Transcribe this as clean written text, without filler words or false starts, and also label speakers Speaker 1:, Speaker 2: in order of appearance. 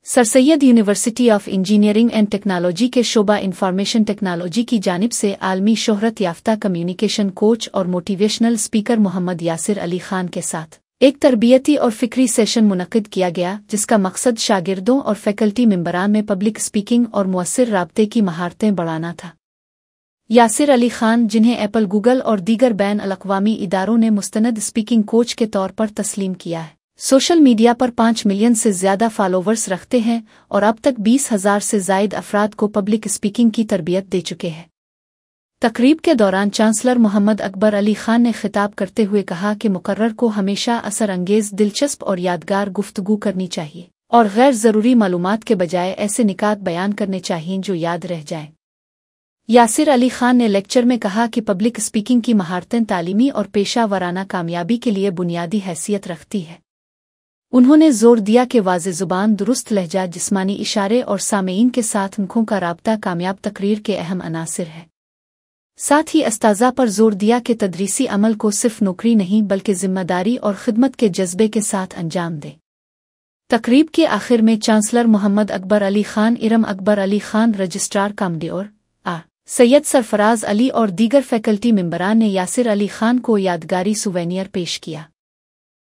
Speaker 1: Sir Syed university of engineering and technology के शोबा information technology की जानिब से आलमी शोहरत याफ्ता कम्युनिकेशन कोच और मोटिवेशनल स्पीकर मोहम्मद यासिर अली खान के साथ एक तरबियती और फ़िक्री सेशन मुनक़िद किया गया, जिसका मकसद शागिर्दों और फैकल्टी मेंबरान में पब्लिक स्पीकिंग और मुअस्सिर राब्ते की महारतें बढ़ाना था। यासिर अली खान, जिन्हें एप्पल, गूगल और दीगर बैन अल-अक़वामी इदारों ने मुस्तनद स्पीकिंग कोच के तौर पर तस्लीम किया है, सोशल मीडिया पर 5 मिलियन से ज़्यादा फॉलोवर्स रखते हैं और अब तक 20,000 से ज़ायद अफराद को पब्लिक स्पीकिंग की तरबियत दे चुके हैं। तकरीब के दौरान चांसलर मोहम्मद अकबर अली खान ने खिताब करते हुए कहा कि मुकर्रर को हमेशा असर अंगेज़, दिलचस्प और यादगार गुफ्तगू करनी चाहिए और गैर ज़रूरी मालूमात के बजाय ऐसे निकात बयान करने चाहिए जो याद रह जाएं। यासिर अली खान ने लेक्चर में कहा कि पब्लिक स्पीकिंग की महारतें तालीमी और पेशा वराना कामयाबी के लिए बुनियादी हैसियत रखती है। उन्होंने जोर दिया कि वाज़े ज़ुबान, दुरुस्त लहजा, जिस्मानी इशारे और सामेईन के साथ आँखों का राब्ता कामयाब तकरीर के अहम अनासिर है। साथ ही अस्ताज़ा पर जोर दिया कि तदरीसी अमल को सिर्फ नौकरी नहीं बल्कि ज़िम्मेदारी और खिदमत के जज्बे के साथ अंजाम दे। तकरीब के आखिर में चांसलर मोहम्मद अकबर अली खान, इरम अकबर अली खान, रजिस्ट्रार कामडियोर सैयद सरफराज अली और दीगर फैकल्टी मेंबरान ने यासिर अली खान को यादगारी सुवेनियर पेश किया।